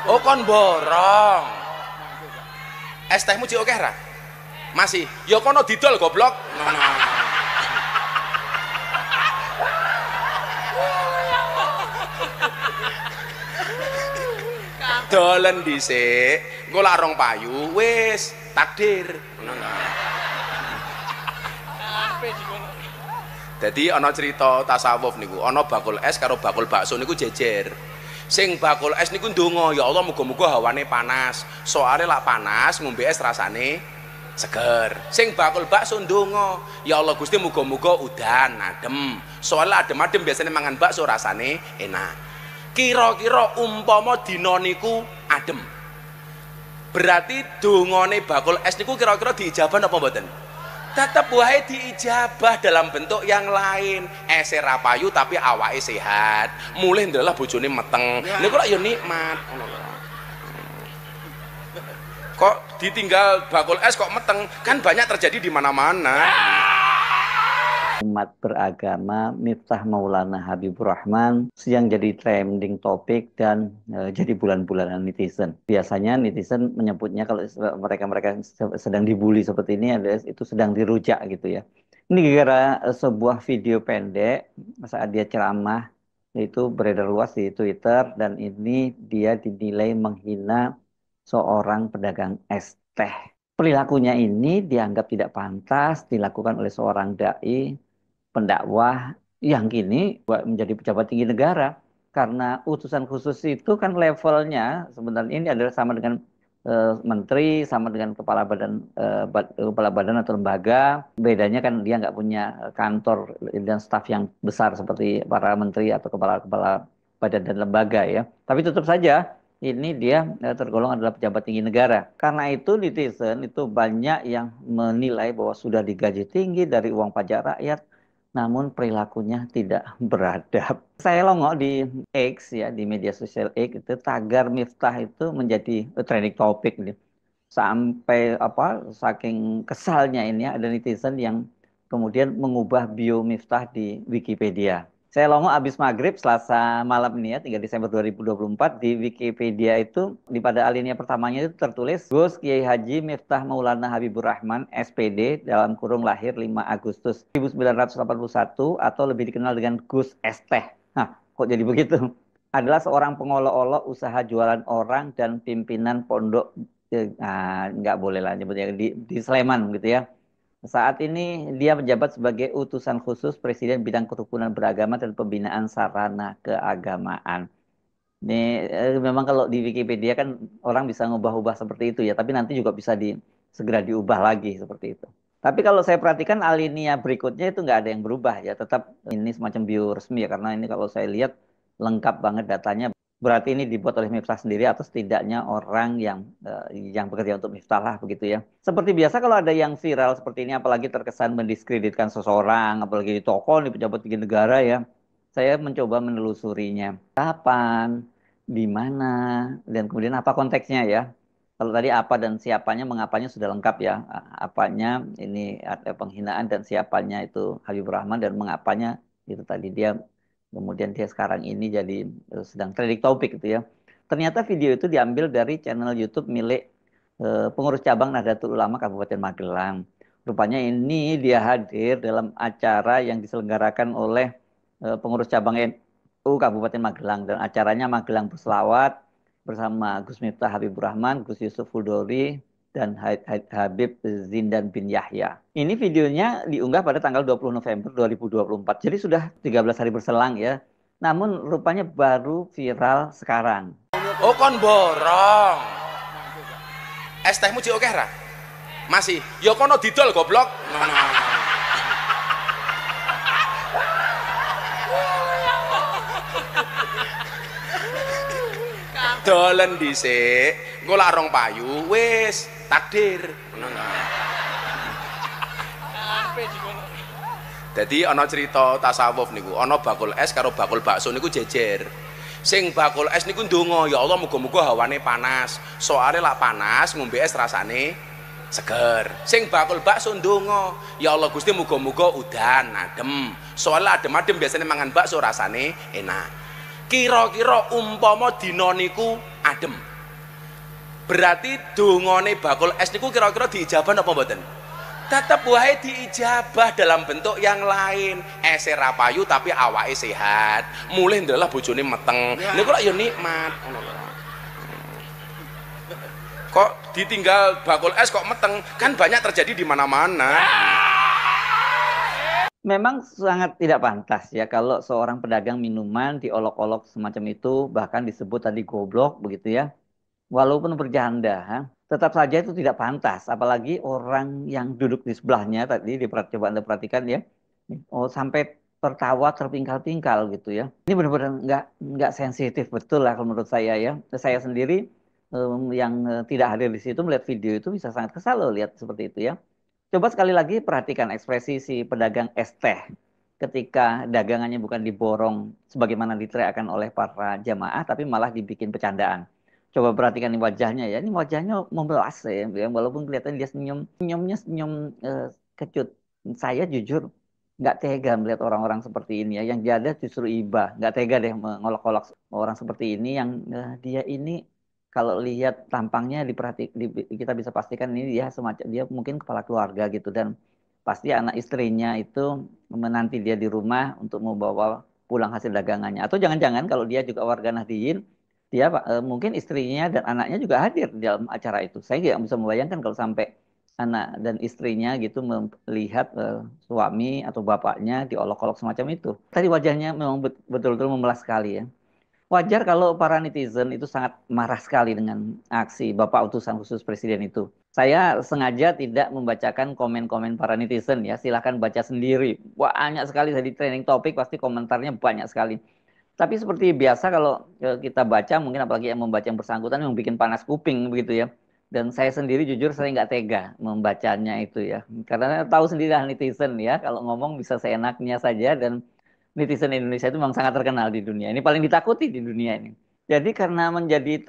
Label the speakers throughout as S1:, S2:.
S1: Oh kon borong. Es tehmu cik akeh ra? Masih. Ya kono didol goblok. Dolen dhisik, engko lak rong payu wis takdir. Jadi ana cerita tasawuf niku, ana bakul es karo bakul bakso niku jejer. Sing bakul es niku ndonga, ya Allah muga-muga hawane panas. Soale lak panas ngombe es rasane seger. Sing bakul bakso ndonga, ya Allah Gusti muga-muga udan adem. Soale adem-adem biasanya mangan bakso rasane enak. Kira-kira umpama dina niku adem. Berarti dongane bakul es niku kira-kira diijabah napa mboten? Tetep wae diijabah dalam bentuk yang lain. Ese ra payu tapi awake sehat. Mulih ndelah bojone meteng. Niku lak ya nikmat. Kok ditinggal bakul es kok meteng? Kan banyak terjadi di mana-mana.
S2: Umat beragama Miftah Maulana Habibur Rahman yang jadi trending topik dan jadi bulan-bulanan netizen. Biasanya netizen menyebutnya kalau mereka sedang dibully seperti ini itu sedang dirujak gitu ya. Ini gara-gara sebuah video pendek saat dia ceramah itu beredar luas di Twitter dan ini dia dinilai menghina seorang pedagang es teh. Perilakunya ini dianggap tidak pantas dilakukan oleh seorang dai pendakwah yang kini menjadi pejabat tinggi negara karena utusan khusus itu kan levelnya sebenarnya ini adalah sama dengan menteri, sama dengan kepala badan atau lembaga. Bedanya kan dia nggak punya kantor dan staf yang besar seperti para menteri atau kepala-kepala badan dan lembaga ya. Tapi tetap saja ini dia tergolong adalah pejabat tinggi negara. Karena itu netizen itu banyak yang menilai bahwa sudah digaji tinggi dari uang pajak rakyat, namun perilakunya tidak beradab. Saya longok di X ya, di media sosial X itu tagar Miftah itu menjadi trending topic nih. Sampai saking kesalnya ini ada netizen yang kemudian mengubah bio Miftah di Wikipedia. Saya longok abis maghrib Selasa malam ini ya, 3 Desember 2024 di Wikipedia itu pada alinea pertamanya itu tertulis Gus Kiai Haji Miftah Maulana Habibur Rahman SPD dalam kurung lahir 5 Agustus 1981 atau lebih dikenal dengan Gus Es Teh. Nah, kok jadi begitu? Adalah seorang pengolok-olok usaha jualan orang dan pimpinan pondok nggak boleh lah nyebutnya di Sleman gitu ya. Saat ini dia menjabat sebagai utusan khusus Presiden bidang kerukunan beragama dan pembinaan sarana keagamaan. Ini memang kalau di Wikipedia kan orang bisa ngubah-ubah seperti itu ya, tapi nanti juga bisa segera diubah lagi seperti itu. Tapi kalau saya perhatikan alinea berikutnya itu nggak ada yang berubah ya, tetap ini semacam bio resmi ya, karena ini kalau saya lihat lengkap banget datanya. Berarti ini dibuat oleh Miftah sendiri atau setidaknya orang yang bekerja untuk Miftah lah begitu ya. Seperti biasa kalau ada yang viral seperti ini apalagi terkesan mendiskreditkan seseorang, apalagi di tokoh, di pejabat tinggi negara ya. Saya mencoba menelusurinya. Kapan, di mana, dan kemudian apa konteksnya ya. Kalau tadi apa dan siapanya, mengapanya sudah lengkap ya. Apanya ini ada penghinaan dan siapanya itu Habibur Rahman dan mengapanya itu tadi dia. Kemudian dia sekarang ini jadi sedang trending topik gitu ya. Ternyata video itu diambil dari channel YouTube milik pengurus cabang Nahdlatul Ulama Kabupaten Magelang. Rupanya ini dia hadir dalam acara yang diselenggarakan oleh pengurus cabang NU Kabupaten Magelang dan acaranya Magelang Berselawat bersama Gus Miftah Habibur Rahman, Gus Yusuf Huldori, dan Habib Zindan bin Yahya. Ini videonya diunggah pada tanggal 20 November 2024. Jadi sudah 13 hari berselang ya. Namun rupanya baru viral sekarang.
S1: Oh kon borong. Es tehmu cik akeh ra? Masih. Ya kono didol goblok. Dolen dhisik, engko lak rong payu wis takdir. Jadi ana cerita tasawuf niku, ana bakul es karo bakul bakso niku jejer. Sing bakul es niku ndonga, ya Allah muga-muga hawane panas. Soale lak panas ngombe es rasane seger. Sing bakul bakso ndonga, ya Allah Gusti muga-muga udan adem. Soale adem-adem biasanya mangan bakso rasane enak. Kira-kira umpama dina niku adem. Berarti dongane bakul es niku kira-kira diijabah apa mboten? Tetep wae diijabah dalam bentuk yang lain. Ese rapayu tapi awake sehat. Mulih ndalah bojone meteng. Niku lak ya nikmat ngono lho. Kok ditinggal bakul es kok meteng? Kan banyak terjadi di mana-mana.
S2: Memang sangat tidak pantas ya kalau seorang pedagang minuman diolok-olok semacam itu, bahkan disebut tadi goblok begitu ya. Walaupun bercanda, tetap saja itu tidak pantas. Apalagi orang yang duduk di sebelahnya tadi coba Anda perhatikan ya, oh sampai tertawa terpingkal-pingkal gitu ya. Ini benar-benar nggak sensitif betul lah kalau menurut saya ya. Saya sendiri yang tidak hadir di situ melihat video itu bisa sangat kesal loh lihat seperti itu ya. Coba sekali lagi perhatikan ekspresi si pedagang es teh ketika dagangannya bukan diborong sebagaimana diteriakkan oleh para jamaah, tapi malah dibikin bercandaan. Coba perhatikan nih wajahnya ya, ini wajahnya membelas ya, walaupun kelihatan dia senyumnya senyum kecut. Saya jujur nggak tega melihat orang-orang seperti ini ya, yang ada justru iba, nggak tega deh mengolok-olok orang seperti ini yang dia ini kalau lihat tampangnya kita bisa pastikan ini dia semacam dia mungkin kepala keluarga gitu dan pasti anak istrinya itu menanti dia di rumah untuk membawa pulang hasil dagangannya. Atau jangan-jangan kalau dia juga warga Nahdliyin, dia mungkin istrinya dan anaknya juga hadir di dalam acara itu. Saya tidak bisa membayangkan kalau sampai anak dan istrinya gitu melihat suami atau bapaknya diolok-olok semacam itu. Tadi wajahnya memang betul-betul memelas sekali ya. Wajar kalau para netizen itu sangat marah sekali dengan aksi Bapak Utusan Khusus Presiden itu. Saya sengaja tidak membacakan komen-komen para netizen ya, silahkan baca sendiri. Banyak sekali jadi trending topik, pasti komentarnya banyak sekali. Tapi seperti biasa kalau kita baca, mungkin apalagi yang membaca yang bersangkutan yang bikin panas kuping begitu ya. Dan saya sendiri jujur saya nggak tega membacanya itu ya. Karena tahu sendiri lah netizen ya, kalau ngomong bisa seenaknya saja dan netizen Indonesia itu memang sangat terkenal di dunia. Ini paling ditakuti di dunia ini. Jadi karena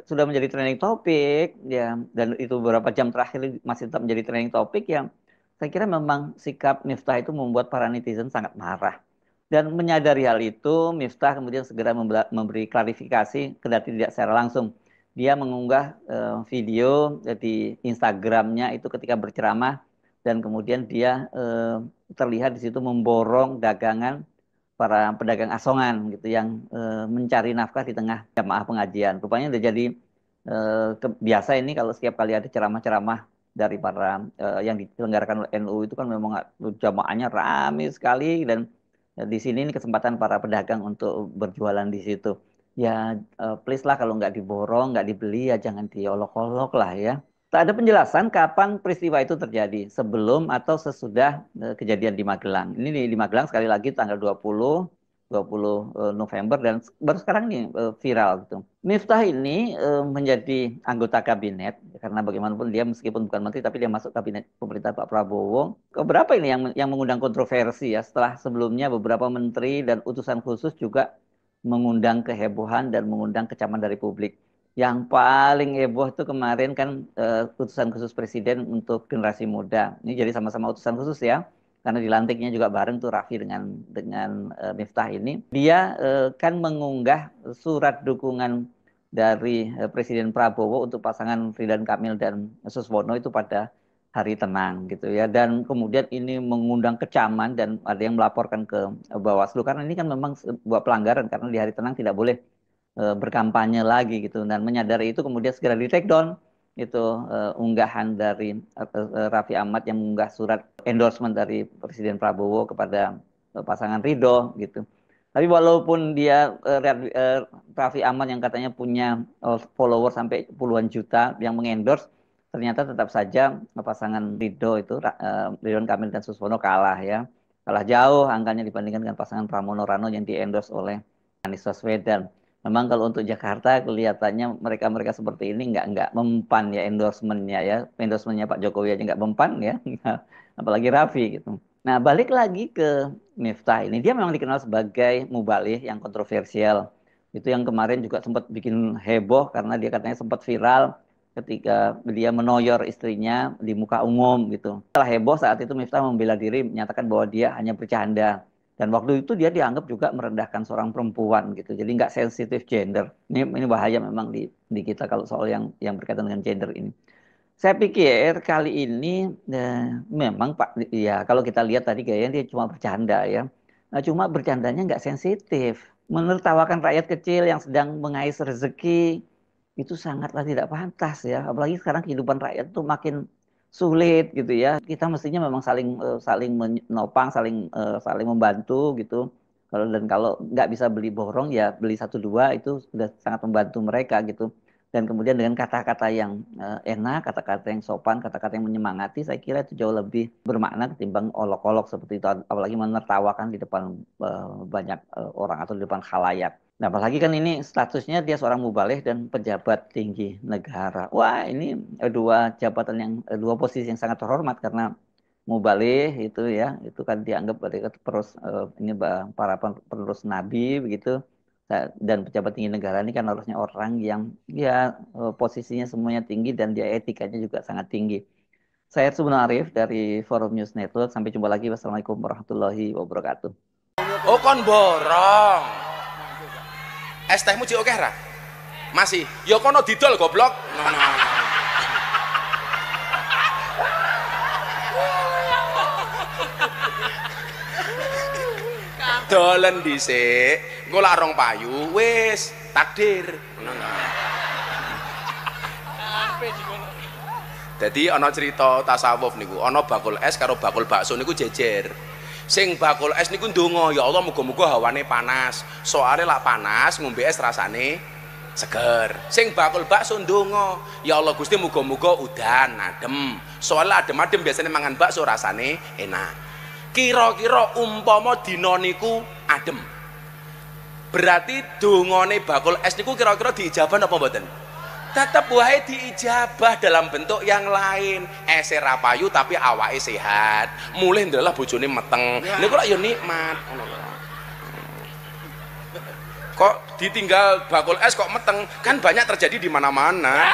S2: sudah menjadi trending topik ya dan itu beberapa jam terakhir masih tetap menjadi trending topik ya. Saya kira memang sikap Miftah itu membuat para netizen sangat marah. Dan menyadari hal itu, Miftah kemudian segera memberi klarifikasi kendati tidak secara langsung. Dia mengunggah video di Instagramnya itu ketika berceramah dan kemudian dia terlihat di situ memborong dagangan para pedagang asongan gitu yang mencari nafkah di tengah jamaah pengajian. Rupanya udah jadi biasa ini kalau setiap kali ada ceramah-ceramah dari para yang diselenggarakan oleh NU itu kan memang jamaahnya ramai sekali dan di sini ini kesempatan para pedagang untuk berjualan di situ. Ya please lah kalau nggak diborong, nggak dibeli ya jangan diolok-olok lah ya. Tak ada penjelasan kapan peristiwa itu terjadi, sebelum atau sesudah kejadian di Magelang. Ini di Magelang sekali lagi tanggal 20 November dan baru sekarang nih viral gitu. Miftah ini menjadi anggota kabinet karena bagaimanapun dia meskipun bukan menteri tapi dia masuk kabinet pemerintah Pak Prabowo. Keberapa ini yang mengundang kontroversi ya setelah sebelumnya beberapa menteri dan utusan khusus juga mengundang kehebohan dan mengundang kecaman dari publik. Yang paling heboh itu kemarin kan utusan khusus presiden untuk generasi muda. Ini jadi sama-sama utusan khusus ya, karena dilantiknya juga bareng tuh Raffi dengan Miftah ini. Dia kan mengunggah surat dukungan dari Presiden Prabowo untuk pasangan Ridwan Kamil dan Suswono itu pada hari tenang gitu ya. Dan kemudian ini mengundang kecaman dan ada yang melaporkan ke Bawaslu karena ini kan memang sebuah pelanggaran karena di hari tenang tidak boleh berkampanye lagi gitu dan menyadari itu kemudian segera di take down itu unggahan dari Raffi Ahmad yang mengunggah surat endorsement dari Presiden Prabowo kepada pasangan Ridho gitu. Tapi walaupun dia Raffi Ahmad yang katanya punya follower sampai puluhan juta yang mengendorse, ternyata tetap saja pasangan Ridho itu Ridwan Kamil dan Suswono kalah ya. Kalah jauh angkanya dibandingkan dengan pasangan Pramono Rano yang diendorse oleh Anies Baswedan. Memang kalau untuk Jakarta kelihatannya mereka-mereka seperti ini nggak mempan ya endorsementnya Pak Jokowi aja nggak mempan ya, apalagi Raffi gitu. Nah balik lagi ke Miftah ini, dia memang dikenal sebagai mubalih yang kontroversial. Itu yang kemarin juga sempat bikin heboh karena dia katanya sempat viral ketika dia menoyor istrinya di muka umum gitu. Setelah heboh saat itu Miftah membela diri menyatakan bahwa dia hanya bercanda. Dan waktu itu dia dianggap juga merendahkan seorang perempuan gitu. Jadi nggak sensitif gender. Ini bahaya memang di kita kalau soal yang berkaitan dengan gender ini. Saya pikir kali ini memang Pak, ya kalau kita lihat tadi kayaknya dia cuma bercanda ya. Nah, cuma bercandanya nggak sensitif. Menertawakan rakyat kecil yang sedang mengais rezeki itu sangatlah tidak pantas ya. Apalagi sekarang kehidupan rakyat itu makin sulit gitu ya. Kita mestinya memang saling menopang, saling membantu gitu. Kalau nggak bisa beli borong ya beli satu dua itu sudah sangat membantu mereka gitu. Dan kemudian dengan kata-kata yang enak, kata-kata yang sopan, kata-kata yang menyemangati, saya kira itu jauh lebih bermakna ketimbang olok-olok seperti itu. Apalagi menertawakan di depan banyak orang atau di depan khalayak. Nah, apalagi kan ini statusnya dia seorang mubalih dan pejabat tinggi negara. Wah, ini dua posisi yang sangat terhormat karena mubalih itu ya, itu kan dianggap mereka para penerus nabi begitu. Dan pejabat tinggi negara ini kan harusnya orang yang ya posisinya semuanya tinggi dan dia etikanya juga sangat tinggi. Saya Subhan Arif dari Forum News Network. Sampai jumpa lagi. Wassalamualaikum warahmatullahi wabarakatuh.
S1: Oh kon borong. Es tehmu cik oke ra? Masih. Ya kono didol goblok. Dolen dhisik, engko lak rong payu wis takdir. Jadi ana cerita tasawuf niku, ana bakul es karo bakul bakso niku jejer. Sing bakul es niku ndonga, ya Allah muga-muga hawane panas. Soale lak panas ngombe es rasane seger. Sing bakul bakso ndonga, ya Allah Gusti muga-muga udan adem. Soale adem-adem biasanya mangan bakso rasane enak. Kira-kira umpama dina niku adem. Berarti dongane bakul es niku kira-kira diijabah apa mboten? Tetep wae diijabah dalam bentuk yang lain. Ese ra payu tapi awake sehat. Mulih ndelah bojone meteng. Niku lak ya nikmat. Kok ditinggal bakul es kok meteng? Kan banyak terjadi di mana-mana.